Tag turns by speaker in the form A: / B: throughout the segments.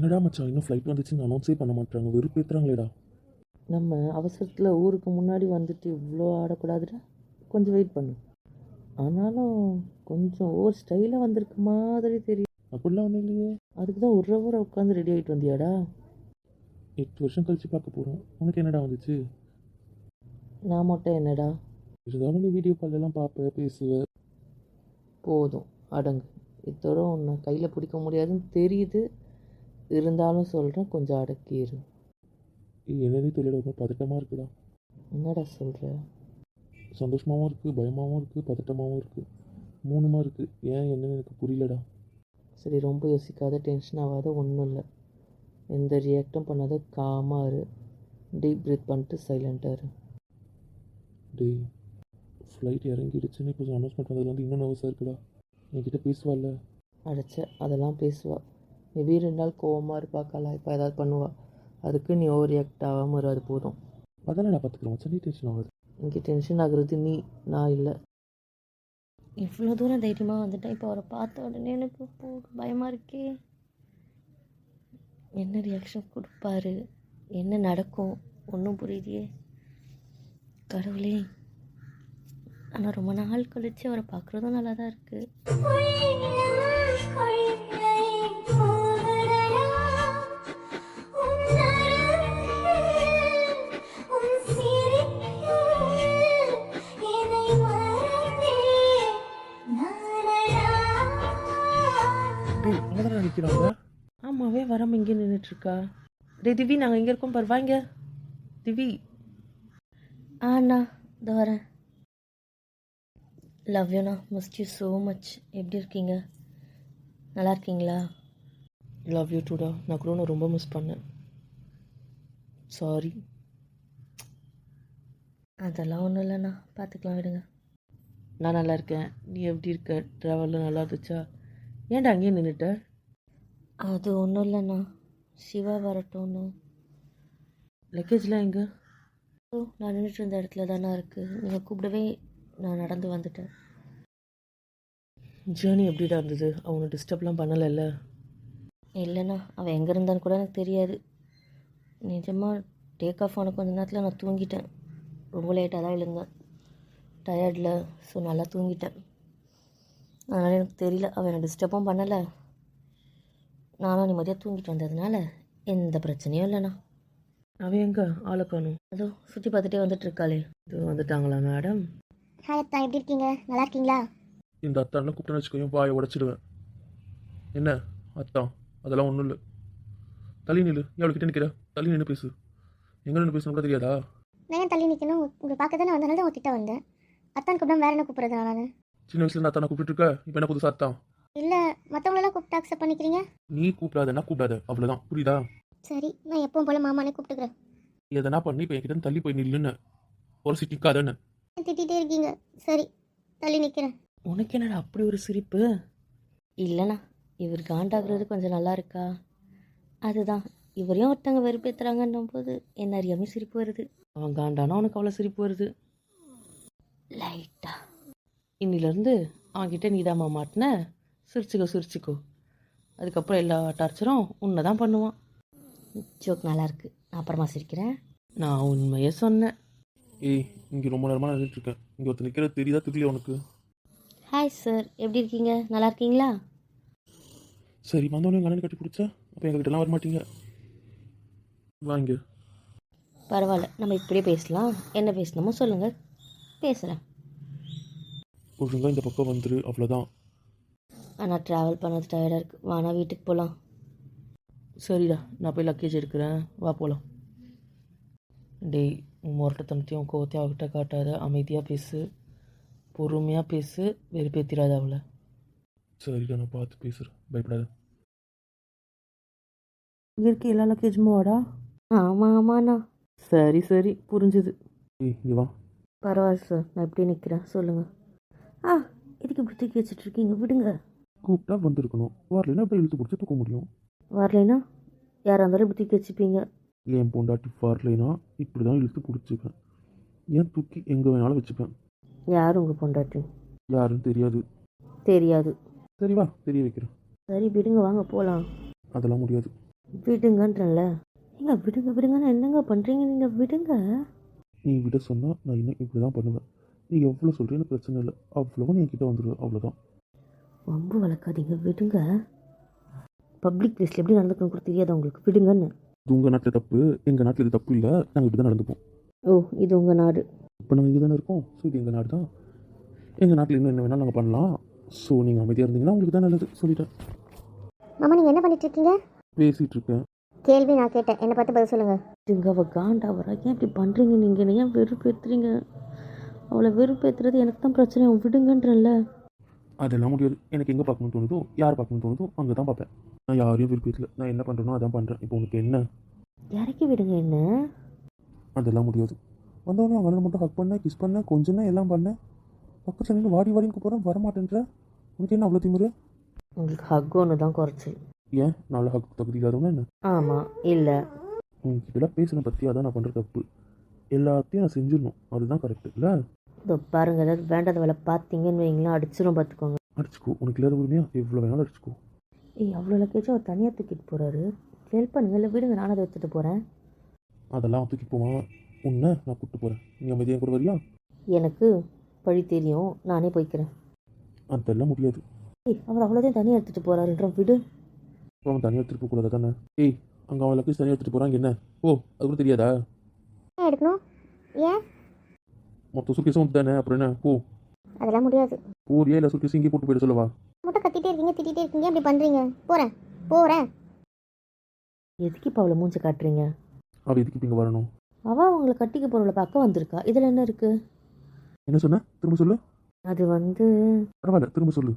A: என்னடா மச்சான் இன்னும் ஃப்ளைட் வந்துச்சுன்னு அனௌன்ஸே பண்ண மாட்டாங்க, வெறுப்பேற்றுறாங்களேடா.
B: நம்ம அவசரத்தில் ஊருக்கு முன்னாடி வந்துட்டு இவ்வளோ ஆடக்கூடாதுடா. கொஞ்சம் வெயிட் பண்ணு. ஆனாலும் கொஞ்சம் ஓவர் ஸ்டைலாக வந்திருக்க மாதிரி தெரியும்.
A: அப்படிலாம் ஒன்றும் இல்லையே.
B: அதுக்கு தான் ஒரு ஹவர் உட்காந்து ரெடி ஆகிட்டு வந்தியாடா?
A: 8 வருஷம் கழிச்சு பார்க்க போகிறோம், உனக்கு என்னடா வந்துச்சு?
B: நான் மட்டும் என்னடா?
A: இருந்தாலும் நீ வீடியோ கால்லாம் பார்ப்ப, பேசுவ.
B: போதும் அடங்கு. இதோட உன்னை கையில் பிடிக்க முடியாதுன்னு தெரியுது. இருந்தாலும் சொல்கிறேன், கொஞ்சம் அடக்கிடு.
A: என்னன்னே தெரியல, ரொம்ப பதட்டமாக இருக்குடா.
B: என்னடா சொல்கிற?
A: சந்தோஷமாகவும் இருக்குது, பயமாகவும் இருக்குது, பதட்டமாகவும் இருக்குது, மூணுமா இருக்குது. ஏன் என்னன்னு எனக்கு புரியலடா.
B: சரி, ரொம்ப யோசிக்காத, டென்ஷன் ஆகாத, ஒன்றும் இல்லை. எந்த ரியாக்டும் பண்ணாத, காமாக இரு. டீப் ப்ரீத் பண்ணிட்டு சைலண்ட்டாக இரு.
A: டேய், ஃப்ளைட் இறங்கிடுச்சுன்னு இப்போ அனௌன்ஸ்மெண்ட் வந்தது வந்து இன்னும் நர்வஸாக இருக்குடா. என்கிட்ட பேசுவாள்ல?
B: அடைச்ச அதெல்லாம் பேசுவா. மேபி 2 நாள் கோவமாக இருப்பா, இப்போ ஏதாவது பண்ணுவா. அதுக்கு நீ ஓவர் ரியாக்ட் ஆகாமல் இரு, அது போதும்.
A: அதெல்லாம் நான் பார்த்துக்குறேன் மச்சான், நீ டென்ஷன் ஆகாது.
B: இங்கே டென்ஷன் ஆகுறது நீ, நான் இல்லை.
C: இவ்வளோ தூரம் தைரியமாக வந்துட்டேன், இப்போ அவரை பார்த்த உடனே எனக்கு பயமாக இருக்கே. என்ன ரியாக்ஷன் கொடுப்பாரு, என்ன நடக்கும், ஒன்றும் புரியலையே கடவுளே. ஆனால் ரொம்ப நாள் கழித்து அவரை பார்க்குறதும் நல்லா தான் இருக்குது.
A: நிற்கிறாங்க.
B: ஆமாவே வராமல் இங்கே நின்றுட்டுருக்கா. டே திவி, நாங்கள் இங்கே இருக்கோம் பாரு, வாங்க திவி.
C: அண்ணா இதோ வரேன். லவ் யூண்ணா, மிஸ்ட் யூ ஸோ மச். எப்படி இருக்கீங்க? நல்லா இருக்கீங்களா?
B: லவ் யூ டூடா. நான் கூட ரொம்ப மிஸ் பண்ணேன். சாரி.
C: அதெல்லாம் ஒன்றும் இல்லைண்ணா, பார்த்துக்கலாம், விடுங்க.
B: நான் நல்லா இருக்கேன். நீ எப்படி இருக்க? ட்ராவலில் நல்லா இருந்துச்சா? ஏன்டா அங்கேயே நின்றுட்ட?
C: அது ஒன்றும் இல்லைண்ணா, சிவா வரட்டும்னு.
B: லக்கேஜ்லாம் எங்கே?
C: நான் நின்றுட்டு இருந்த இடத்துல தானே இருக்குது. நீங்கள் கூப்பிடவே நான் நடந்து வந்துட்டேன்.
B: ஜேர்னி எப்படிடா இருந்தது? அவனை டிஸ்டர்ப்லாம் பண்ணலைல்ல?
C: இல்லைண்ணா, அவன் எங்கே இருந்தான்னு கூட எனக்கு தெரியாது. நிஜமாக டேக் ஆஃப் ஆன கொஞ்ச நேரத்தில் நான் தூங்கிட்டேன். ரொம்ப லேட்டாக தான் எழுந்தேன், டயர்டில். ஸோ நல்லா தூங்கிட்டேன். அதனால் எனக்கு தெரியல, அவன் என்னை டிஸ்டர்பும் பண்ணலை. நானும் நிம்மதியாக தூங்கிட்டு வந்ததுனால எந்த பிரச்சனையும் இல்லைண்ணா.
B: அவன் எங்கே? ஆளை காணும்.
C: அதோ சுற்றி பார்த்துட்டே வந்துட்டுருக்காளே.
B: இது வந்துட்டாங்களா மேடம்?
D: ஹாய் அத்தா, எப்படி இருக்கீங்க? நல்லா இருக்கீங்களா?
A: இந்த அத்தான்லாம் கூப்பிட்டேன்னு வச்சுக்கோங்க, வாயை உடச்சிடுவேன். என்ன அத்தான்? அதெல்லாம் ஒன்றும் இல்லை. தள்ளி நில்லு. எவ்வளோக்கிட்ட நிற்கிற? தள்ளி நின்று பேசு. எங்கே நின்று பேசணும் கூட தெரியாதா?
D: நான் ஏன் தள்ளி நிற்கணும்? உங்களை பார்க்க தானே வந்தனால தான் உங்ககிட்ட வந்தேன். அத்தான் கூப்பிடாம வேற என்ன கூப்பிட்றதுனா? நான்
A: சின்ன வயசுல அத்தானை கூப்பிட்டு இருக்க, இப்போ என்ன புதுசா அத்தான்?
D: இல்லை, மற்றவங்களெல்லாம் கூப்பிட்டு அக்செப்ட் பண்ணிக்கிறீங்க.
A: நீ கூப்பிடாதன்னா கூப்பிடாத, அவ்வளோதான். புரியுதா?
D: சரி, நான் எப்பவும் போல மாமானே கூப்பிட்டுக்கிறேன்.
A: எதனா பண்ணி இப்போ என்கிட்ட தள்ளி போய் நில்லுன்னு ஒரு சிட்டிக்காதன்னு
D: திட்டிகிட்டே இருக்கீங்க. சரி, தள்ளி நிற்கிறேன்.
B: உனக்கு என்னடா அப்படி ஒரு சிரிப்பு?
C: இல்லைண்ணா, இவர் காண்டாகிறது கொஞ்சம் நல்லா இருக்கா, அதுதான். இவரையும் ஒருத்தவங்க வெறுப்பேற்றுறாங்கன்னும் போது என்ன அறியாமல் சிரிப்பு வருது.
B: அவன் காண்டானா உனக்கு அவ்வளோ சிரிப்பு வருது?
C: லைட்டா.
B: இன்னிலேருந்து அவன்கிட்ட நீதாம்மா மாட்டின. சிரிச்சுக்கோ. அதுக்கப்புறம் எல்லா டார்ச்சரும் உன்னை தான் பண்ணுவான்.
C: ஜோக் நல்லா இருக்கு, நான் அப்புறமா சிரிக்கிறேன்.
B: நான் உண்மையே சொன்னேன்.
A: ஏய், இங்கே ரொம்ப நேரமாக நின்றுட்டு இருக்கேன். இங்கே ஒருத்தர் நிற்கிறது தெரியுதா? தெரியல உனக்கு?
C: ஹாய் சார், எப்படி இருக்கீங்க? நல்லா இருக்கீங்களா?
A: சரி, வந்தோடனே எங்கள் அண்ணன் கட்டி பிடிச்சா அப்போ எங்ககிட்டலாம் வரமாட்டீங்க. வாங்க.
C: பரவாயில்ல, நம்ம இப்படியே பேசலாம். என்ன பேசணுமோ சொல்லுங்கள், பேசுகிறேன்.
A: ஒழுங்காக இந்த பக்கம் வந்துரு, அவ்வளோதான்.
C: ஆனால் ட்ராவல் பண்ணது டயர்டாக இருக்குது. வானா வீட்டுக்கு போகலாம்.
B: சரிடா, நான் போய் லக்கேஜ் எடுக்கிறேன், வா போகலாம். டேய், முரட்டத்தனத்தையும் கோவத்தையும் அவகிட்ட காட்டாத. அமைதியாக பேசு, பொறுமையாக பேசு, வெறுப்பேற்றிடாத அவளை.
A: சரிடா, நான் பார்த்து பேசுகிறேன், பயப்படாத.
B: இங்கே இருக்க எல்லா லக்கேஜும் வாடா.
C: ஆமாண்ணா.
B: சரி, புரிஞ்சுது.
A: ஏய், இங்கே வா.
C: பரவாயில்ல சார், நான் இப்படி நிற்கிறேன், சொல்லுங்கள். இதுக்கு இப்படி தூக்கி வச்சுட்ருக்கீங்க, விடுங்க.
A: கூப்பிட்டா வந்திருக்கணும், வரலைன்னா அப்படியே இழுத்து பிடிச்சி தூக்க முடியும்.
C: வரலைன்னா யாராக இருந்தாலும் இப்படி தூக்கி வச்சுப்பீங்க.
A: என் பொண்டாட்டி வரலைன்னா இப்படி தான் இழுத்து பிடிச்சிப்பேன். ஏன் தூக்கி எங்கே வேணாலும் வச்சுப்பேன்.
C: யார் உங்கள் பொண்டாட்டி?
A: யாருன்னு தெரியாது.
C: தெரியாது.
A: சரி வா, தெரிய வைக்கிறேன்.
C: சரி விடுங்க, வாங்க போகலாம்.
A: அதெல்லாம் முடியாது.
C: விடுங்கன்றல. ஏங்க விடுங்க விடுங்கன்னு என்னங்க பண்ணுறீங்க நீங்கள்? விடுங்க.
A: நீ விட சொன்னால் நான் இன்னும் இப்படி தான் பண்ணுவேன். நீ எவ்வளோ சொல்கிறேன்னு பிரச்சனை இல்லை, அவ்வளோவா நீ என்கிட்ட வந்துடுவேன், அவ்வளோதான்.
C: வம்பு வளர்க்காதீங்க, விடுங்க. பப்ளிக் பிளேஸில் எப்படி நடந்துக்கணும் கூட தெரியாது உங்களுக்கு, விடுங்கன்னு.
A: இது உங்கள் நாட்டில் தப்பு, எங்கள் நாட்டில் இது தப்பு இல்லை, நாங்கள் இப்படி தான் நடந்துப்போம்.
C: ஓ, இது உங்கள் நாடு.
A: இப்போ நாங்கள் இங்கே தானே இருக்கோம், ஸோ இது எங்கள் நாடு தான். எங்கள் நாட்டில் இன்னும் என்ன வேணாலும் நாங்கள் பண்ணலாம். ஸோ நீங்கள் அமைதியாக இருந்தீங்கன்னா உங்களுக்கு தான் நல்லது, சொல்லிட்டேன்.
D: மாமா நீங்கள் என்ன பண்ணிட்டு இருக்கீங்க?
A: பேசிகிட்டு இருக்கேன்.
D: கேள்வி நான் கேட்டேன், என்னை பார்த்து பதில் சொல்லுங்கள்.
C: விடுங்க, அவள் காண்டாவரா? ஏன் இப்படி பண்ணுறீங்க நீங்கள்? என்ன ஏன் வெறுப்பேற்றுறீங்க? அவளை வெறுப்பேற்றுறது எனக்கு தான் பிரச்சனை. அவன் விடுங்கன்றல.
A: அதெல்லாம் முடியாது. எனக்கு எங்கே பார்க்கணும்னு தோணுதோ, யார் பார்க்கணும்னு தோணுதோ அங்கே தான் பார்ப்பேன். நான் யாரையும் விருப்பத்தில் நான் என்ன பண்ணுறேனோ அதான் பண்ணுறேன். இப்போ உனக்கு என்ன?
C: இறக்கி விடுங்க என்ன.
A: அதெல்லாம் முடியாது. வந்தவொடனே அவங்க அண்ணனை மட்டும் ஹக் பண்ணேன், கிஸ் பண்ணேன், கொஞ்சம் எல்லாம் பண்ணேன். பக்கத்தில் நின்று வாடி வாடின்னு கூப்பிட்றேன், வரமாட்டேன்ற. உனக்கு என்ன அவ்வளோ திமிரு?
C: உங்களுக்கு ஹக் ஒன்று தான் குறைச்சி.
A: ஏன் நல்ல ஹக் தகுதி இல்லாதவங்க என்ன?
C: ஆமாம், இல்லை.
A: உங்ககிட்டலாம் பேசின பற்றி அதான் நான் பண்ணுற தப்பு. எல்லாத்தையும் நான் செஞ்சிடணும், அதுதான் கரெக்டு இல்லை?
C: இதோ பாருங்கள், ஏதாவது வேண்டாத வேலை பார்த்தீங்கன்னு வைங்களா, அடிச்சிடும் பார்த்துக்கோங்க.
A: அடிச்சுக்கோ, உனக்கு இல்லாத உரிமையா எவ்வளோ வேணாலும் அடிச்சுக்கோ.
C: ஏய், அவ்வளோ லக்கேஜும் அவர் தனியாக தூக்கிட்டு போகிறாரு. ஹெல்ப் பண்ணுங்க, இல்லை விடுங்க, நானும் அதை எடுத்துகிட்டு போகிறேன்.
A: அதெல்லாம் தூக்கிட்டு போவான். உன்னை நான் கூப்பிட்டு போகிறேன், நீ அமைதியாக கூட வரியா?
C: எனக்கு வழி தெரியும், நானே போய்க்கிறேன்.
A: அதெல்லாம் முடியாது.
C: ஏய், அவர் அவ்வளோதான் தனியாக எடுத்துகிட்டு போகிறாருன்ற, விடு.
A: அவன் தனியாக எடுத்துகிட்டு போகக்கூடாது தானே? ஏய், அங்கே அவன் லக்கேஜ் தனியாக எடுத்துகிட்டு போகிறாங்க என்ன? ஓ, அது கூட தெரியாதா?
D: ஏன் எடுக்கணும்? ஏன்?
A: மொத்தம் சுக்கேஸும் வந்து தானே, அப்புறம் என்ன? போ.
D: அதெல்லாம் முடியாது.
A: போறியா இல்லை சுக்கேஸ் இங்கே போட்டு போயிட சொல்லவா?
D: மட்டும் கத்திட்டே இருக்கீங்க, திட்டிகிட்டே இருக்கீங்க, அப்படி பண்ணுறீங்க. போகிறேன் போகிறேன்.
C: எதுக்கு இப்போ அவளை மூஞ்ச காட்டுறீங்க?
A: அவள் எதுக்கு இப்போ இங்கே வரணும்?
C: அவள் அவங்கள கட்டிக்க போகிறவளை பார்க்க வந்திருக்கா. இதில் என்ன இருக்குது?
A: என்ன சொன்ன? திரும்ப சொல்லு.
C: அது வந்து
A: பரவாயில்ல, திரும்ப சொல்லு.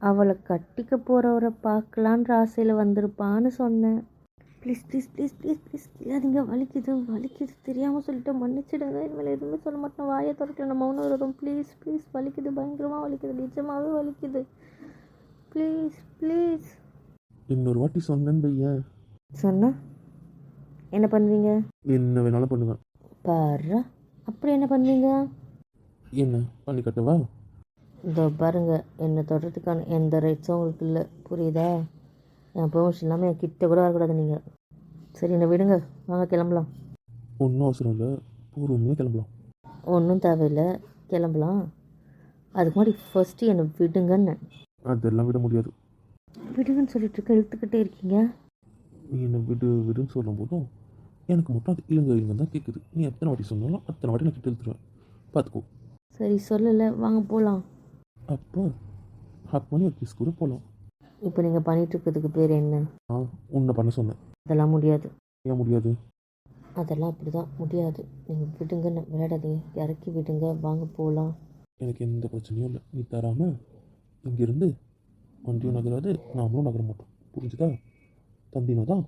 C: அவளை கட்டிக்க போகிறவரை பார்க்கலான்ற ஆசையில் வந்திருப்பான்னு சொன்னேன். Please please please please please இல்லாதீங்க, வலிக்குது வலிக்குது, தெரியாமல் சொல்லிட்டு மன்னிச்சிடுங்க. இனிமேல் எதுவுமே சொல்ல மாட்டேன், வாயை திறக்கல, நம்ம மௌனம் வரும். ப்ளீஸ் ப்ளீஸ், வலிக்குது, பயங்கரமாக வலிக்குது, நிஜமாகவே வலிக்குது. Please please.
A: இன்னொரு வாட்டி சொன்னேன்னு பையன்,
C: சொன்னால் என்ன பண்ணுவீங்க?
A: என்ன வேணாலும் பண்ணுவேன்.
C: பாரு, அப்படி என்ன பண்ணுவீங்க?
A: என்ன பண்ணி கட்டவா?
C: இதோ பாருங்க, என்னை தொடுறதுக்கான எந்த ரைட்ஸும் உங்களுக்கு இல்லை, புரியுதா? என் பெர்மிஷன் இல்லாமல் என் கிட்ட கூட வரக்கூடாது நீங்கள். சரி, என்னை விடுங்க, வாங்க கிளம்பலாம்.
A: ஒன்றும் அவசரம் இல்லை, பூர்வமே கிளம்பலாம்.
C: ஒன்றும் தேவையில்லை, கிளம்பலாம். அதுக்கு முன்னாடி ஃபர்ஸ்ட்டு என்னை விடுங்கன்னு.
A: அதெல்லாம் விட முடியாது.
C: விடுங்கன்னு சொல்லிட்டு இருக்க, இழுத்துக்கிட்டே இருக்கீங்க.
A: நீ என்னை விடுன்னு சொல்லும் போதும் எனக்கு மட்டும் அது இல்லைங்க தான் கேட்குது. நீ எத்தனை வாட்டி சொன்னாலும் அத்தனை வாட்டி நான் கிட்ட எடுத்துருவேன், பார்த்துக்கோ.
C: சரி, சொல்லலை, வாங்க போகலாம்.
A: அப்போ ஹக் பண்ணி ஒரு கிஸ் கூட போகலாம்.
C: இப்போ நீங்கள் பண்ணிகிட்டு இருக்கிறதுக்கு பேர் என்ன?
A: உன்னை பண்ண சொன்னேன்.
C: அதெல்லாம் முடியாது.
A: ஏன் முடியாது?
C: அதெல்லாம் அப்படி தான் முடியாது. நீங்கள் விடுங்கன்னு விளையாடாதீங்க, இறக்கி விடுங்க, வாங்க போகலாம்.
A: எனக்கு எந்த பிரச்சனையும் இல்லை. நீ தராமல் இங்கேருந்து வண்டியும் நகராது, நாமளும் நகர மாட்டோம், புரிஞ்சுதா? தந்தினா தான்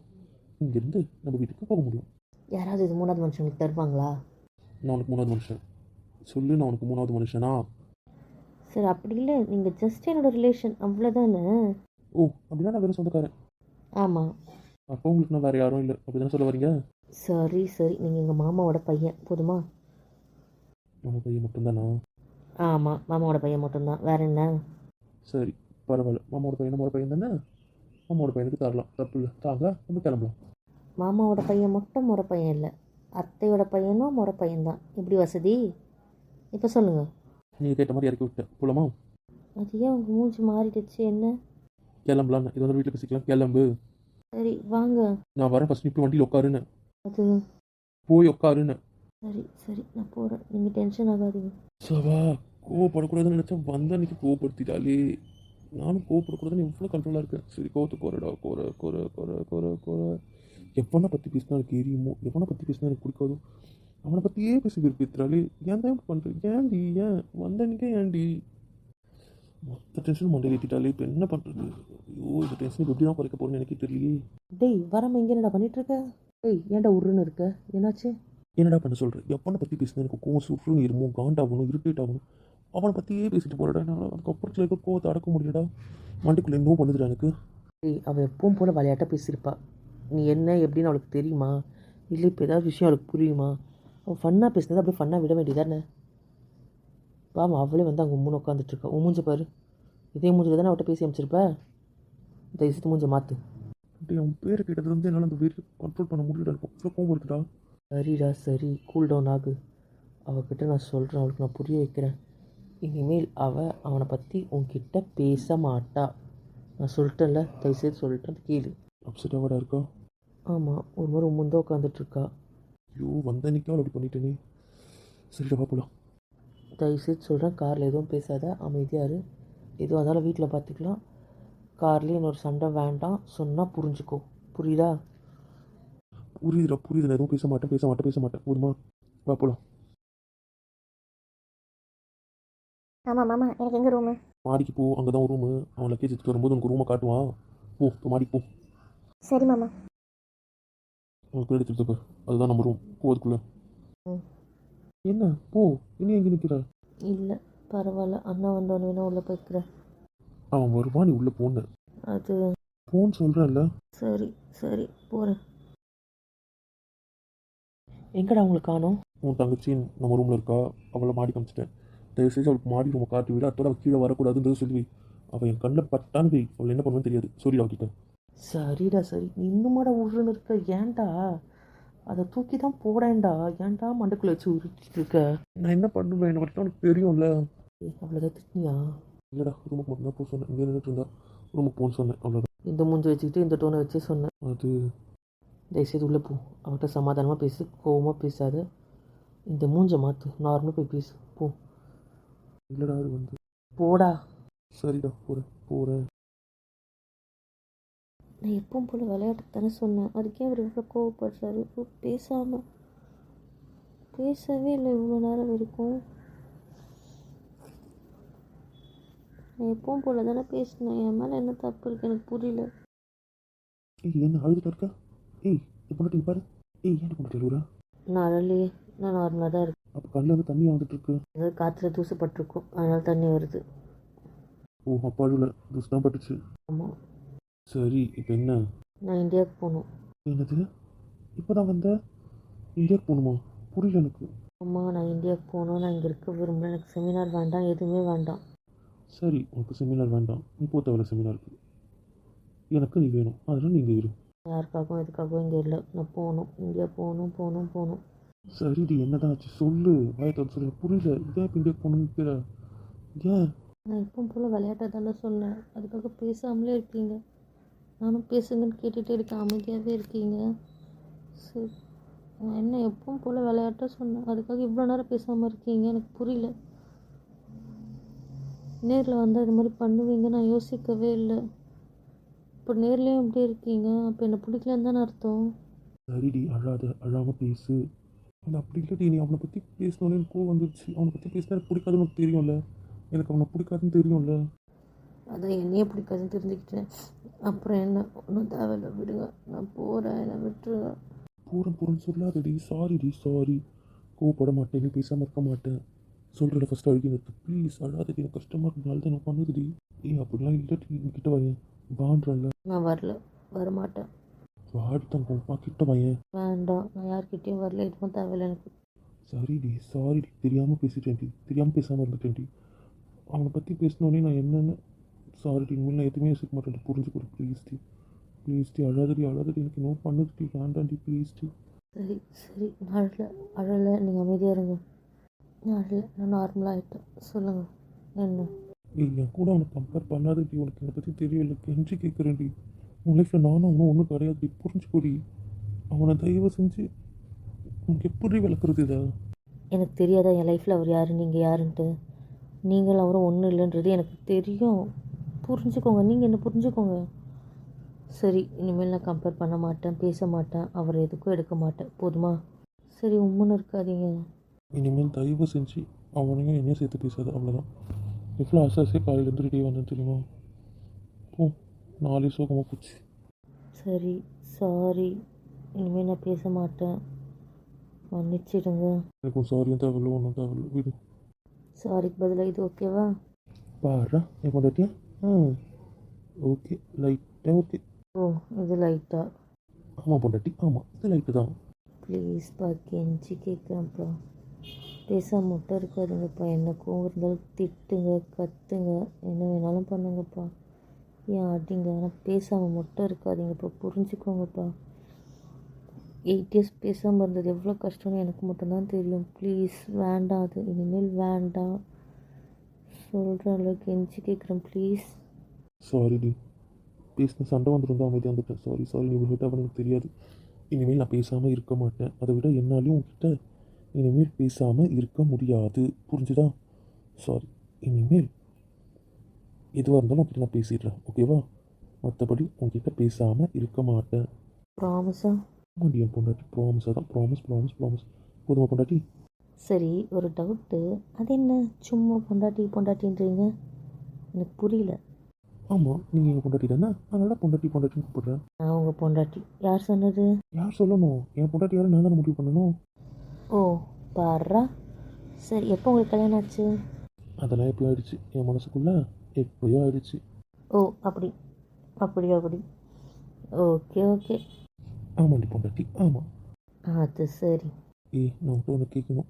A: இங்கேருந்து நம்ம வீட்டுக்கு போக முடியும்.
C: யாராவது இது மூணாவது மனுஷங்களுக்கு தருவாங்களா?
A: நான் உனக்கு மூணாவது மனுஷன் சொல்லு, நான் உனக்கு மூணாவது மனுஷனா?
C: சரி, அப்படி இல்லை, நீங்கள் ஜஸ்ட் என்னோடய ரிலேஷன், அவ்வளோதானே?
A: ஓ, அப்படின்னா நான் வேறு சொந்தக்காரன்.
C: ஆமாம்.
A: அப்போ உங்களுக்கு நான் வேறு யாரும் இல்லை, அப்படி தானே சொல்ல வரீங்க?
C: சரி சரி, நீங்கள் எங்கள் மாமாவோட பையன், போதுமா?
A: நம்ம பையன் மட்டும்தானா?
C: ஆமாம், மாமாவோட பையன் மட்டும்தான், வேறு என்ன?
A: சரி, பரவாயில்ல. மாமாவோட பையன் நம்மளோட பையன் தானே, மாமாவோட பையனுக்கு தரலாம், தப்பு இல்லை. தாங்க, நம்ம கிளம்பலாம்.
C: மாமாவோட பையன் மட்டும் முறை பையன் இல்லை, அத்தையோட பையனும் முறை பையன்தான். இப்படி வசதி? இப்போ சொல்லுங்கள்.
A: நீங்கள் கேட்ட மாதிரி இறக்கி விட்டேன், போலாமா?
C: அது ஏன் உங்கள் மூஞ்சி மாறிடுச்சு? என்ன?
A: கிளம்பலாம், இது வந்து வீட்டில் பேசிக்கலாம், கிளம்பு.
C: சரி வாங்க.
A: நான் வரேன், ஃபஸ்ட் இப்போ வண்டியில் உட்காருன்னு.
C: அது
A: போய் உட்காருன்னு.
C: சரி சரி, நான் போகிறேன், நீங்கள் டென்ஷன் ஆகாதீங்க.
A: சவா, கோவப்படக்கூடாதுன்னு நினச்சேன், வந்த அன்றைக்கி கோவப்படுத்திட்டாலே. நானும் கோவப்படக்கூடாதுன்னு எவ்வளோ கண்ட்ரோலாக இருக்கேன். சரி, கோவத்தை கோரடா, கோர. எவனை பற்றி பேசினா எனக்கு எரியுமோ, எவனை பற்றி பேசினா எனக்கு பிடிக்காதோ, அவனை பற்றியே பேசி விருப்பித்துறாலே. ஏன் தான் பண்ணுறேன்? ஏன்டி? ஏன் வந்த அன்றைக்கே ஏன்டி? மொத்த டென்ஷன் மண்டை ஏற்றிட்டாலே. இப்போ என்ன பண்ணுறது? ஐயோ, இந்த டென்ஷன் எப்படி தான் குறைக்க போகிறேன்னு எனக்கே தெரியலையே.
C: டேய், வராமல் எங்கே என்னடா பண்ணிகிட்ருக்க? டேய், ஏன்டா உருன்னு இருக்க? என்னாச்சு?
A: என்னடா பண்ண சொல்கிறேன்? எவனை பற்றி பேசினா எனக்கு கோவம் சுற்றுன்னு இருமோ, காண்டாகணும், இரிட்டேட் ஆகணும். அவனை பற்றியே பேசிட்டு போகிறடா. என்னால் அதுக்கப்புறத்தில் இருக்க கோவத்தை அடக்க முடியலடா. மண்டிக்குள்ளே இன்னும் பண்ணுதுடா எனக்கு.
B: டேய், அவள் எப்பவும் போல் விளையாட்டாக பேசியிருப்பா. நீ என்ன எப்படின்னு அவளுக்கு தெரியுமா? இல்லை இப்போ ஏதாவது விஷயம் அவளுக்கு புரியுமா? அவள் ஃபன்னாக பேசினது அப்படியே ஃபன்னாக விட வேண்டியதானே? பாமா, அவளே வந்து அங்கே மூணு உட்காந்துட்ருக்கா. உன் மூஞ்ச பாரு, இதே மூஞ்சில் தானே அவட்ட பேசி அமைச்சிருப்ப. தயவுசெய்து மூஞ்ச மாற்று.
A: டேய் அவன் பேரை கேட்டது வந்து என்னால் அந்த வெறி கண்ட்ரோல் பண்ண முடியல. எனக்கு அவ்வளோ கோவம் வருதுடா.
B: சரிடா சரி, கூல் டவுன் ஆகு. அவகிட்ட நான் சொல்கிறேன், அவளுக்கு நான் புரிய வைக்கிறேன். இனிமேல் அவனை பற்றி உன்கிட்ட பேச மாட்டா. நான் சொல்லிட்டேன்ல, தயவுசெய்து சொல்லிட்டேன், கேளு.
A: அப்செட்டாக இருக்கா?
B: ஆமாம், ஒரு மாதிரி முந்தோ உட்காந்துட்ருக்கா.
A: ஐயோ வந்த அன்னைக்கு அவள் அப்படி பண்ணிட்டேனே. சரிடா வா போகலாம்.
B: தயவுசெய்து சொல்கிறேன், காரில் எதுவும் பேசாத, அமைதியாக இரு. எதுவும் அதனால் வீட்டில் பார்த்துக்கலாம். கார்லேயும் இன்னொரு சண்டை வேண்டாம், சொன்னால் புரிஞ்சுக்கோ. புரியுதா?
A: புரியுதுடா புரியுது. நான் எதுவும் பேச மாட்டேன் போதுமா? வா போகலாம்.
D: ஆமாம் மாமா, எனக்கு எங்கே ரூமு?
A: மாடிக்கு போ, அங்கே தான் ஒரு ரூமு. அவன் லக்கேஜ் எடுத்துட்டு வரும்போது உனக்கு ரூமை காட்டுவான். போ இப்போ மாடிக்கு போ.
D: சரி மாமா.
A: உனக்கு எடுத்துட்டு அதுதான் நம்ம ரூம். போ அதுக்குள்ளே.
C: ம்.
A: என்ன போ, இனி எங்கே நிற்கிற?
C: இல்லை பரவாயில்ல, அண்ணா வந்தோன்னு வேணா உள்ளே போய்க்கிறேன்.
A: அவன் வருவான், நீ உள்ளே போன.
C: அது
A: போன்னு சொல்கிறேன்ல.
C: சரி சரி போகிறேன்.
B: எங்கடா உங்களுக்கு காணோம்?
A: உன் தங்கச்சி நம்ம ரூமில் இருக்கா. அவளை மாடி காமிச்சிட்டேன். தயவுசெய்து அவளுக்கு மாடி ரூமை காட்டி விட. அதோட அவள் கீழே வரக்கூடாதுன்றது சொல்லி அவள் என் கண்ணில் பட்டான்னு வை. அவள் என்ன பண்ணுவேன்னு தெரியாது. சொல்லி அவகிட்ட.
B: சரிடா சரி, நீ இன்னுமாடா உருன்னு இருக்க? ஏன்டா அதை தூக்கி தான் போடேன்டா. ஏன்டா மண்டைக்குள்ளே வச்சு உருட்டிட்டு இருக்க?
A: நான் என்ன பண்ணுவேன், என்னை பற்றி உனக்கு தெரியும்ல.
B: அவ்வளோதான் திட்டினியா?
A: இல்லைடா, ரூமுக்கு மட்டும் தான் போக சொன்னேன். இங்கே நின்றுட்டு இருந்தா ரூமுக்கு போன்னு சொன்னேன், அவ்வளோதான்.
B: இந்த மூஞ்சி வச்சுக்கிட்டு இந்த டோனை வச்சே சொன்னேன்.
A: அது
B: தயவுசெய்து உள்ளே போ. அவகிட்ட சமாதானமாக பேசு, கோவமாக பேசாத. இந்த மூஞ்சை மாற்று, நார்மலாக போய் பேசு. போ
A: இல்லைடா அது வந்து.
B: போடா.
A: சரிடா போகிறேன்.
C: நான் எப்பவும் போல் விளையாட்டு தானே சொன்னேன், அதுக்கே அவர் இவ்வளோ கோவப்படுறாரு. இப்போ பேசவே இல்லை இவ்வளோ நேரம் வரைக்கும். நான் எப்பவும் போல் தானே பேசினேன். என் மேலே என்ன தப்பு இருக்குது எனக்கு புரியல.
A: ஏய் என்ன அழுதுட்டு இருக்கா? ஏய் இப்போ நீ பாரு. ஏய் ஏன் கொண்டு எழுவுறா?
C: நான் அழலையே, நான் நார்மலாக தான் இருக்கேன்.
A: அப்போ கண்ணில் வந்து தண்ணி வந்துட்டு இருக்கு.
C: ஏதாவது காற்றுல தூசுப்பட்டிருக்கும், அதனால தண்ணி வருது.
A: ஓ அப்பா அழுல தூசு தான் பட்டுச்சு.
C: ஆமாம்.
A: சரி இப்போ என்ன?
C: நான் இந்தியாவுக்கு போகணும்.
A: என்னது இப்போ தான் வந்த? இந்தியாவுக்கு போகணுமா? புரியல எனக்கு.
C: அம்மா நான் இந்தியாவுக்கு போகணும், நான் இங்கே இருக்க விரும்பல. எனக்கு செமினார் வேண்டாம், எதுவுமே வேண்டாம்.
A: சரி உனக்கு செமினார் வேண்டாம், நீ போ. தேவையில்ல செமினாருக்கு. எனக்கு நீ வேணும், அதனால் நீங்கள் இரு.
C: யாருக்காகவும் எதுக்காகவும் இங்கே இல்லை. நான் போகணும், இந்தியா போகணும்.
A: சரிடி என்னதான் ஆச்சு சொல்லு. வாயத்தை சொல்லு. புரியல. ஏன் இப்போ இந்தியாவுக்கு போகணும்னு நிற்கிற? ஏன்?
C: நான் எப்பவும் போல் விளையாட்டை தானே சொன்னேன், அதுக்காக பேசாமலே இருக்கீங்க. நானும் பேசுங்கன்னு கேட்டுகிட்டே இருக்கேன், அமைதியாகவே இருக்கீங்க. சரி, நான் என்ன எப்பவும் போல் விளையாட்டாக சொன்னேன், அதுக்காக இவ்வளோ நேரம் பேசாமல் இருக்கீங்க. எனக்கு புரியல. நேரில் வந்தால் இது மாதிரி பண்ணுவீங்க நான் யோசிக்கவே இல்லை. இப்போ நேர்லேயும் எப்படி இருக்கீங்க? அப்போ என்னை பிடிக்கலன்னு தானே அர்த்தம்.
A: சரிடி அழாமல் பேசு. அது அப்படி இல்லடி, நீ அவனை பற்றி பேசினோன்னே எனக்கு கோவம் வந்துருச்சு. அவனை பற்றி பேசினா எனக்கு பிடிக்காதுன்னு உனக்கு தெரியும்ல. எனக்கு அவனை பிடிக்காதுன்னு தெரியும்ல.
C: அதான் என்னையே பிடிக்காதுன்னு தெரிஞ்சுக்கிட்டேன். அப்புறம் என்ன, ஒன்றும் தேவையில்லை, விடுங்க. நான் போகிறேன், என்னை விட்டுருங்க.
A: போகிறேன்னு சொல்லாதடி. சாரி. கோவப்பட மாட்டேன், நீ பேசாமல் இருக்க மாட்டேன். சொல்கிறத ஃபஸ்ட்டு அழுகி நிறுத்து ப்ளீஸ். அழாதடி, எனக்கு கஷ்டமாக இருக்கனால தான் எனக்கு பண்ணுதுடி. அப்படிலாம் இல்லடி, கிட்ட வாயேன் வான்றல.
C: நான் வரமாட்டேன்.
A: வாடி தங்கம்ப்பா, கிட்ட வாயேன்.
C: வேண்டாம், நான் யார்கிட்டயும் வரல, எதுவும் தேவையில்லை எனக்கு.
A: சாரிடி தெரியாமல் பேசிட்டேன்டி. தெரியாமல் பேசாமல் இருந்துட்டேன்டி. அவனை பற்றி பேசினோடனே நான் என்னென்னு. சாரிடி, இனிமேல் நான் எதுவுமே யோசிக்க மாட்டேன். புரிஞ்சுக்கொடு ப்ளீஸ்டி. அழாதடி எனக்கு இன்னும் பண்ணுதுடி. வேண்டாண்டி ப்ளீஸ்டி.
C: சரி நான் அழலை, நீங்கள் அமைதியாக இருங்க. நான் அழலை, நான் நார்மலாக ஆகிட்டேன். சொல்லுங்கள் என்ன?
A: என் கூட அவனை கம்பேர் பண்ணாதடி. உனக்கு என்னை பற்றி தெரியல. கெஞ்சி கேட்குறேன்டி. உன் லைஃப்பில் நானும் அவனும் ஒன்றும் கிடையாதுடி. புரிஞ்சுக்கொடி. அவனை தயவு செஞ்சு உனக்கு எப்படி விளக்குறது இதை?
C: எனக்கு தெரியாதா என் லைஃப்பில் அவர் யார், நீங்கள் யாருன்ட்டு? நீங்கள் அவரும் ஒன்றும் இல்லைன்றது எனக்கு தெரியும். புரிஞ்சுக்கோங்க, நீங்கள் என்ன புரிஞ்சுக்கோங்க. சரி, இனிமேல் நான் கம்பேர் பண்ண மாட்டேன், பேச மாட்டேன், அவர் எதுக்கும் எடுக்க மாட்டேன். போதுமா? சரி, உம்முன்னு இருக்காதீங்க.
A: இனிமேல் தயவு செஞ்சு அவனையும் என்னையும் சேர்த்து பேசாது, அவ்வளோதான். எவ்வளோ ஆசையாக காலையில் இருந்துகிட்டே வந்தேன் தெரியுமா? போ, நாளே சோகமாக போச்சு.
C: சரி சாரி, இனிமேல் நான் பேச மாட்டேன், மன்னிச்சிடுங்க.
A: எனக்கும் சாரியும் தேவையில்ல, ஒன்றும் தேவையில்ல, விடு.
C: சாரிக்கு பதிலாக இது ஓகேவா?
A: பாரா என் பொண்டாட்டியா? ஓகே, லைட்டாக ஓகே.
C: ஓ, இது லைட்டா?
A: ஆமாம் பொண்டாட்டி, ஆமாம், இது லைட்டு தான்.
C: ப்ளீஸ்ப்பா, கெஞ்சி கேட்குறேன்ப்பா, பேசாம மட்டும் இருக்காதுங்கப்பா. என்ன கோவம் இருந்தாலும் திட்டுங்க, கத்துங்க, என்ன வேணாலும் பண்ணுங்கப்பா. ஏன் அப்படிங்க ஆனால் பேசாமல் மட்டும் இருக்காதீங்க இப்போ புரிஞ்சுக்கோங்கப்பா. 8 இயர்ஸ் பேசாமல் இருந்தது எவ்வளோ கஷ்டம்னு எனக்கு மட்டும்தான் தெரியும். ப்ளீஸ் வேண்டாம், அது இனிமேல் வேண்டாம். சொல்கிற அளவுக்கு கெஞ்சி கேட்குறேன் ப்ளீஸ்.
A: சாரி டி, பேசின சண்டை வந்துருந்தா அமைதியாக வந்துட்டேன். சாரி சாரி, நீ விட்டு எனக்கு தெரியாது. இனிமேல் நான் பேசாமல் இருக்க மாட்டேன். அதை விட என்னாலையும் உங்ககிட்ட இனிமேல் பேசாமல் இருக்க முடியாது. புரிஞ்சுதா? சாரி. இனிமேல் எதுவாக இருந்தாலும் உங்ககிட்ட நான் பேசிடுறேன், ஓகேவா? மற்றபடி உங்ககிட்ட பேசாமல் இருக்க மாட்டேன்.
C: ப்ராமிஸா?
A: ஆமாண்டியன் பொண்டாட்டி, ப்ராமிஸாக தான். Promise promise promise. போதுமா பொண்டாட்டி?
C: சரி, ஒரு டவுட்டு. அது என்ன சும்மா பொண்டாட்டி பொண்டாட்டின்றீங்க? எனக்கு புரியல.
A: ஆமாம், நீங்கள் எங்கள் பொண்டாட்டி தானே, அதனால பொண்டாட்டி பொண்டாட்டின்னு கூப்பிடுறேன்.
C: நான் உங்கள் பொண்டாட்டி. யார் சொன்னது?
A: யார் சொல்லணும்? என் பொண்டாட்டி யாரும் நான் தானே முடிவு பண்ணணும்.
C: ஓ, பாரா. சரி, எப்போ உங்களுக்கு கல்யாணம் ஆச்சு?
A: அதெல்லாம் எப்போயோ ஆயிடுச்சு. என் மனசுக்குள்ளே எப்போயோ ஆயிடுச்சு.
C: ஓ, அப்படி அப்படி. Okay okay.
A: ஆமாண்டி பொண்டாட்டி, ஆமாம்.
C: அது சரி.
A: நான் உன்கிட்ட ஒன்று கேட்கணும்.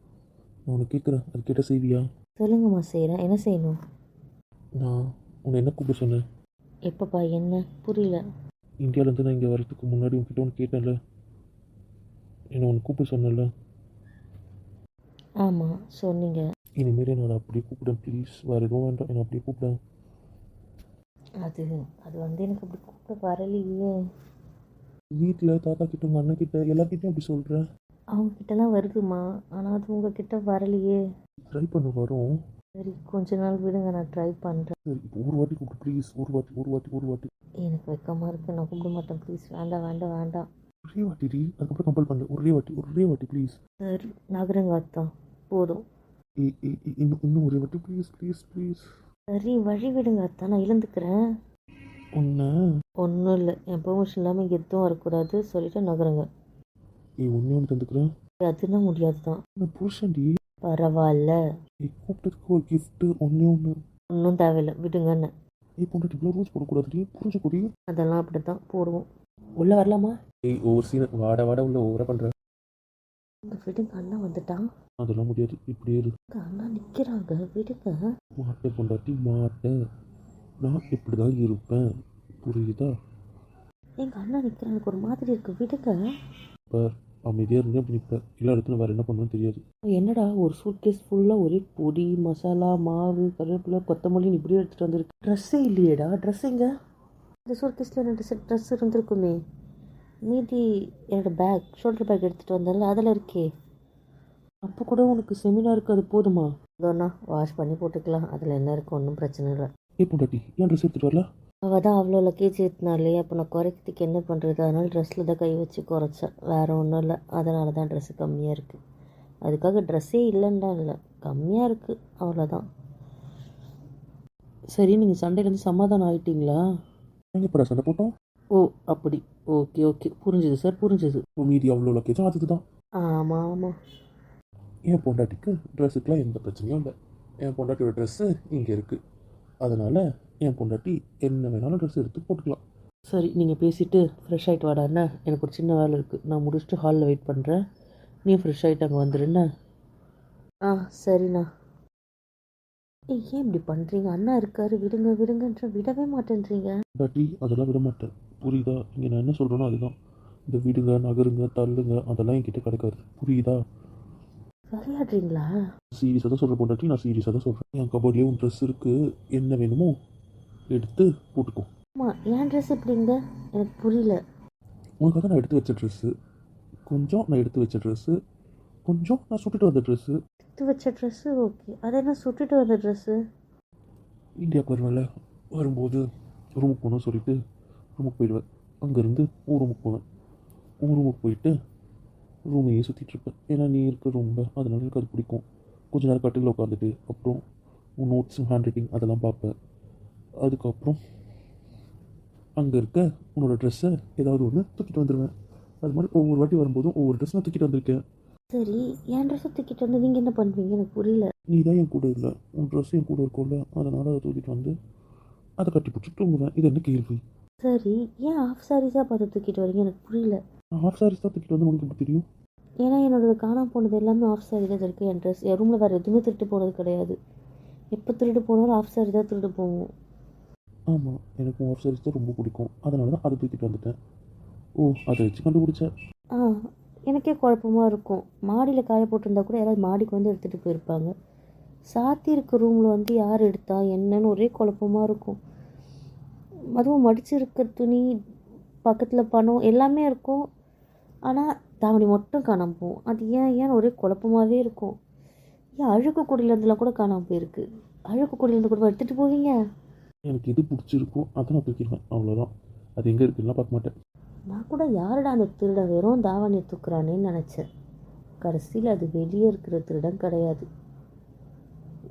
A: நான் உன்னை கேட்குறேன், அது கேட்ட செய்வியா?
C: சொல்லுங்கம்மா, செய்கிறேன். என்ன செய்யணும்?
A: நான் உன்னை என்ன கூப்பிட சொன்னேன்?
C: எப்பப்பா? என்ன புரியல?
A: இந்தியாவிலேருந்து நான் இங்கே வரதுக்கு முன்னாடி உன்கிட்ட ஒன்று கேட்டேன்ல, என்னை ஒன்று கூப்பிட சொன்னேன்ல.
C: ஆமாம், சொன்னீங்க.
A: இனிமேல் நான் அதை அப்படியே கூப்பிடேன் ப்ளீஸ். வேறு எதுவும் வேண்டாம், என்னை அப்படியே கூப்பிடேன்.
C: அது அது வந்து எனக்கு அப்படி கூப்பிட வரலையே.
A: வீட்டில் தாத்தா கிட்ட உங்கள் அண்ணன் கிட்ட எல்லார்கிட்டையும் அப்படி சொல்கிறேன்.
C: அவங்கக்கிட்டலாம் வருதுமா, ஆனால் அது உங்ககிட்ட வரலையே.
A: ட்ரை பண்ண வரும்.
C: சரி, கொஞ்ச நாள் விடுங்க, நான் ட்ரை பண்ணுறேன்.
A: சரி, இப்போ ஒரு வாட்டி கூப்பிட்டு ப்ளீஸ். ஒரு வாட்டி.
C: எனக்கு வெக்கமாக இருக்குது, நான் கூப்பிட மாட்டேன் ப்ளீஸ். வேண்டாம்.
A: ஒரே வாட்டி டி, அதுக்கப்புறம் கம்பல் பண்ணல. ஒரே வாட்டி ப்ளீஸ்.
C: சரி, நகரங்க அர்த்தம் போதும்.
A: இன்னும் ஒரே வாட்டி ப்ளீஸ்.
C: சரி, வழி விடுங்க அத்தான், நான் இழந்துக்கிறேன்.
A: ஒன்று
C: ஒன்றும் இல்லை, என் பெர்மிஷன் இல்லாமல் இங்கே எதுவும் வரக்கூடாது சொல்லிட்டு நகருங்க.
A: ஒன்றே ஒன்று தந்துக்கிறேன்.
C: அதுனா முடியாது தான்.
A: நான் புருஷன்டி.
C: பரவாயில்ல,
A: கூப்பிட்டதுக்கு ஒரு கிஃப்ட்டு ஒன்றே ஒன்று.
C: ஒன்றும் தேவையில்லை, விடுங்கன்னு.
A: பொண்டாட்டி இவ்வளோ ரூல்ஸ் போடக்கூடாதுடி, புரிஞ்சுக்கூடி.
C: அதெல்லாம் அப்படி தான் போடுவோம். உள்ளே வரலாமா?
A: ஒவ்வொரு சீனை வாட உள்ள ஓவராக பண்ணுறேன்.
C: விடுங்க, அண்ணா வந்துட்டான்.
A: அதெல்லாம் முடியாது, இப்படியே இரு.
C: அண்ணா நிற்கிறாங்க, விடுங்க.
A: மாட்டேன் பொண்டாட்டி, மாட்டேன். நான் இப்படி தான் இருப்பேன், புரியுதா?
C: எங்கள் அண்ணா நிற்கிறாங்க, எனக்கு ஒரு மாதிரி இருக்குது, விடுங்க.
A: இப்போ அமைதியாக இருந்து அப்படி நிற்பேன். எல்லா இடத்துல வேறு என்ன பண்ணுன்னு தெரியாது.
B: என்னடா ஒரு சூட்கேஸ் ஃபுல்லாக ஒரே பொடி மசாலா மாவு கருவேப்பிலை கொத்தமல்லி இப்படியே எடுத்துகிட்டு வந்துருக்கு. ட்ரெஸ்ஸே இல்லையேடா, ட்ரெஸ் எங்க?
C: இந்த சூட்கேஸில் 2 செட் ட்ரெஸ் இருந்திருக்குமே. மீதி என்னோடய பேக், ஷோல்டர் பேக் எடுத்துகிட்டு வந்தால அதில் இருக்கே.
B: அப்போ கூட உனக்கு செமினாருக்கு அது போதுமா?
C: அதோண்ணா வாஷ் பண்ணி போட்டுக்கலாம், அதில் என்ன இருக்குது, ஒன்றும் பிரச்சனை இல்லை.
A: பொண்டாட்டி ஏன் ட்ரெஸ் எடுத்துகிட்டு வரல?
C: அவள் தான் அவ்வளோ லக்கேஜ் ஏற்றினாலே, அப்போ நான் குறைக்கிறதுக்கு என்ன பண்ணுறது? அதனால் ட்ரெஸ்ஸில் தான் கை வச்சு குறைச்சேன், வேறு ஒன்றும் இல்லை. அதனால தான் ட்ரெஸ்ஸு கம்மியாக இருக்குது. அதுக்காக ட்ரெஸ்ஸே இல்லைன்னா இல்லை, கம்மியாக இருக்குது, அவ்வளோதான்.
B: சரி, நீங்கள் சண்டையிலேருந்து சமாதானம் ஆகிட்டீங்களா?
A: நாங்கள் இப்போ சண்டை போட்டோம்.
B: ஓ, அப்படி. ஓகே புரிஞ்சுது சார், புரிஞ்சுது.
A: மீதி அவ்வளோ லக்கேஜும் அதுக்கு தான்.
C: ஆமாம்.
A: என் பொண்டாட்டிக்கு ட்ரெஸ்ஸுக்கெலாம் எந்த பிரச்சனையும் இல்லை. என் பொண்டாட்டியோட ட்ரெஸ்ஸு இங்கே இருக்குது. அதனால் என் பொண்டாட்டி என்ன வேணாலும் ட்ரெஸ் எடுத்து போட்டுக்கலாம்.
B: சரி, நீங்கள் பேசிவிட்டு ஃப்ரெஷ் ஆகிட்டு வாடாண்ணா, எனக்கு ஒரு சின்ன வேலை இருக்குது, நான் முடிச்சுட்டு ஹாலில் வெயிட் பண்ணுறேன். நீ ஃப்ரெஷ் ஆகிட்டு அங்கே வந்துடுண்ணா.
C: சரிண்ணா. ஏன் இப்படி பண்ணுறீங்க? அண்ணா இருக்காரு, விடுங்கன்ற விடவே மாட்டேன்றீங்க.
A: பொண்டாட்டி அதெல்லாம் விட மாட்டேன், புரியுதா? இங்கே நான் என்ன சொல்கிறேனோ அதுதான். இந்த விடுங்க, நகருங்க, தள்ளுங்க அதெல்லாம் என்கிட்ட கிடைக்காது, புரியுதா?
C: விளையாடுறீங்களா?
A: சீரியஸாக தான் சொல்கிறேன் பொண்டாட்டி, நான் சீரியஸாக தான் சொல்கிறேன். என் கபோர்ட்லேயே உன் ட்ரெஸ் இருக்குது, என்ன வேணுமோ எடுத்து போட்டுக்கோ.
C: ஆமாம், என் ட்ரெஸ் எப்படிங்க? எனக்கு புரியல.
A: உனக்காக நான் எடுத்து வச்ச ட்ரெஸ்ஸு கொஞ்சம், நான் எடுத்து வச்ச ட்ரெஸ்ஸு கொஞ்சம், நான் சுட்டுட்டு வந்த ட்ரெஸ்ஸு.
C: எடுத்து வச்ச ட்ரெஸ்ஸு ஓகே, அதை என்ன சுட்டுட்டு வந்த ட்ரெஸ்ஸு?
A: இந்தியாவுக்கு வருவேன்ல, வரும்போது ரூமுக்கு போகணும்னு சொல்லிட்டு ரூமுக்கு போயிடுவேன். அங்கேருந்து உன் ரூமுக்கு போவேன். உன் ரூமுக்கு போயிட்டு ரூமையே சுற்றிட்டுருப்பேன். ஏன்னா நீ இருக்க ரூமில், அதனால எனக்கு அது பிடிக்கும். கொஞ்சம் நேரம் கட்டில் உட்காந்துட்டு அப்புறம் உன் நோட்ஸ், ஹேண்ட் ரைட்டிங் அதெல்லாம் பார்ப்பேன். அதுக்கப்புறம் அங்கே இருக்க உன்னோட ட்ரெஸ்ஸை ஏதாவது ஒன்று தூக்கிட்டு வந்துடுவேன். அது மாதிரி ஒவ்வொரு வாட்டி வரும்போதும் ஒவ்வொரு ட்ரெஸ் நான் தூக்கிட்டு வந்திருக்கேன்.
C: சரி, என் ட்ரெஸ்ஸை தூக்கிட்டு வந்து நீங்கள் என்ன பண்ணுவீங்க? எனக்கு புரியல.
A: நீ தான் என் கூட இல்லை, உன் ட்ரெஸ் என் கூட இருக்கும்ல, அதனால் அதை தூக்கிட்டு வந்து அதை கட்டி பிடிச்சி தூங்குவேன். இது என்ன கேள்வி?
C: சரி, ஏன் ஆஃப் சாரீஸாக பார்த்து தூக்கிட்டு வரீங்க? எனக்கு புரியல.
A: நான் ஹாஃப் சாரீஸ் தான் தூக்கிட்டு வந்து உனக்கு எப்படி தெரியும்?
C: ஏன்னா என்னோடது காணாமல் போனது எல்லாமே ஆஃப் சாரி தான் இருக்குது. என் ட்ரெஸ் என் ரூமில் வேறு எதுவுமே திருட்டு போனது கிடையாது. எப்போ திருட்டு போனாலும் ஆஃப் சாரி தான் திருட்டு போவோம்.
A: ஆமாம், எனக்கு ஆஃப் சாரீஸ் தான் ரொம்ப பிடிக்கும். அதனால தான் அதை தூக்கிட்டு வந்துட்டேன். ஓ, அதை வச்சு கண்டுபிடிச்சேன்.
C: ஆ, எனக்கே குழப்பமா இருக்கும். மாடியில் காய போட்டிருந்தா கூட யாராவது மாடிக்கு வந்து எடுத்துகிட்டு போயிருப்பாங்க. சாத்தி இருக்க ரூமில் வந்து யார் எடுத்தா என்னன்னு ஒரே குழப்பமாக இருக்கும். அதுவும் மடிச்சிருக்க துணி பக்கத்தில் பணம் எல்லாமே இருக்கும். ஆனால் தாவணி மட்டும் காணாமல் போகும். அது ஏன்னு ஒரே குழப்பமாகவே இருக்கும். ஏன் அழுக்கு குடியிலேருந்துலாம் கூட காணாமல் போயிருக்கு. அழுக்கு குடியிலேருந்து கூட எடுத்துகிட்டு போவீங்க?
A: எனக்கு எது பிடிச்சிருக்கோ அதை நான் தூக்கிடுவேன், அவ்வளோதான். அது எங்கே இருக்குன்னா பார்க்க மாட்டேன்.
C: நான் கூட யாருடா அந்த திருடன் வெறும் தாவணியை தூக்குறானேன்னு நினச்சேன். கடைசியில் அது வெளியே இருக்கிற திருடன் கிடையாது,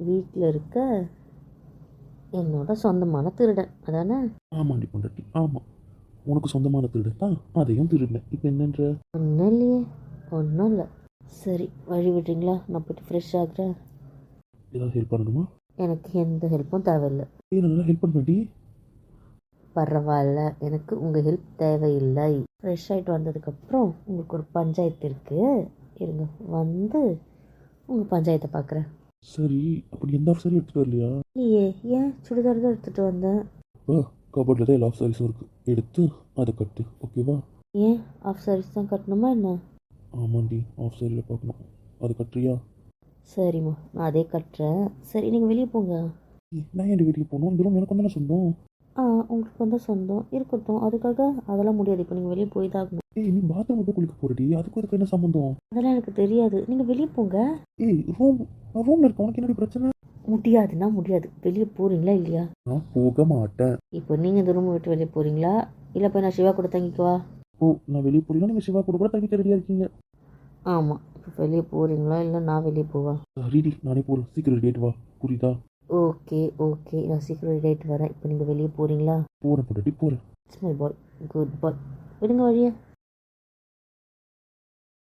C: வீட்டில் இருக்க என்னோட சொந்தமான திருடன். அதானே?
A: ஆமாண்டி பொண்டாட்டி, ஆமாம். உனக்கு சொந்தமான திருடு தான், அதையும் திருடினேன். இப்போ என்னன்ற?
C: ஒன்றும் இல்லையே, ஒன்றும் இல்லை. சரி, வழி விடுறீங்களா? நான் போய்ட்டு ஃப்ரெஷ் ஆகுறேன்.
A: ஏதாவது ஹெல்ப் பண்ணணுமா?
C: எனக்கு எந்த ஹெல்ப்பும் தேவையில்லை.
A: நல்லா ஹெல்ப் பண்ணுவேண்டி.
C: பரவாயில்ல, எனக்கு உங்கள் ஹெல்ப் தேவையில்லை. ஃப்ரெஷ் ஆகிட்டு வந்ததுக்கப்புறம் உங்களுக்கு ஒரு பஞ்சாயத்து இருக்குது, இருங்க வந்து உங்கள் பஞ்சாயத்தை பார்க்குறேன்.
A: சரி, அப்படி எந்த ஆஃப் சாரி எடுத்துகிட்டு வரலையா?
C: இல்லையே, ஏன் சுடிதார் தான் எடுத்துகிட்டு வந்தேன்.
A: கபோர்டில் தான் எல்லா ஆஃப் சாரீஸும் இருக்குது, எடுத்து அதை கட்டு, ஓகேவா?
C: ஏன் ஆஃப் சாரீஸ் தான் கட்டணுமா என்ன?
A: ஆமாண்டி, ஆஃப் சாரியில் பார்க்கணும். அது கட்டுறியா?
C: சரிம்மா, நான் அதே கட்டுறேன். சரி, நீங்கள் வெளியே போங்க.
A: நான் ஏன் வெளியே போகணும்? இந்த ரூம் எனக்கு தானே சொந்தம்.
C: உங்களுக்கு வந்து சொந்தம் இருக்கட்டும், அதுக்காக அதெல்லாம் முடியாது. இப்போ நீங்கள் வெளியே போய் தான் ஆகணும்.
A: நீ பாத்ரூம் போய் குளிக்க போறடி, அதுக்கு என்ன சம்மந்தம்?
C: அதெல்லாம் எனக்கு தெரியாது, நீங்கள் வெளியே போங்க.
A: ரூம்ல இருக்க உனக்கு என்னடி பிரச்சனை?
C: முடியாதுன்னா முடியாது. வெளியே போகிறீங்களா இல்லையா?
A: நான் போக மாட்டேன்.
C: இப்போ நீங்கள் இந்த ரூமை விட்டு வெளியே போகிறீங்களா, இல்லை போய் நான் சிவா கூட தங்கிக்குவா?
A: நான் வெளியே போறீங்களா? நீங்கள் சிவா கூட தங்கிக்க ரெடியாக இருக்கீங்க?
C: ஆமாம், இப்போ வெளியே போகிறீங்களா இல்லை நான் வெளியே போவா?
A: சரிடி, நானே போகிறேன். சீக்கிரம் டேட் வா, புரியுதா?
C: ஓகே, நான் சீக்கிரம் டேட் வரேன். இப்போ நீங்கள் வெளியே போகிறீங்களா?
A: போகிறேன் பொண்டாட்டி, போகிறேன்.
C: இட்ஸ் மை பாய், குட் பாய். விடுங்க வழியை.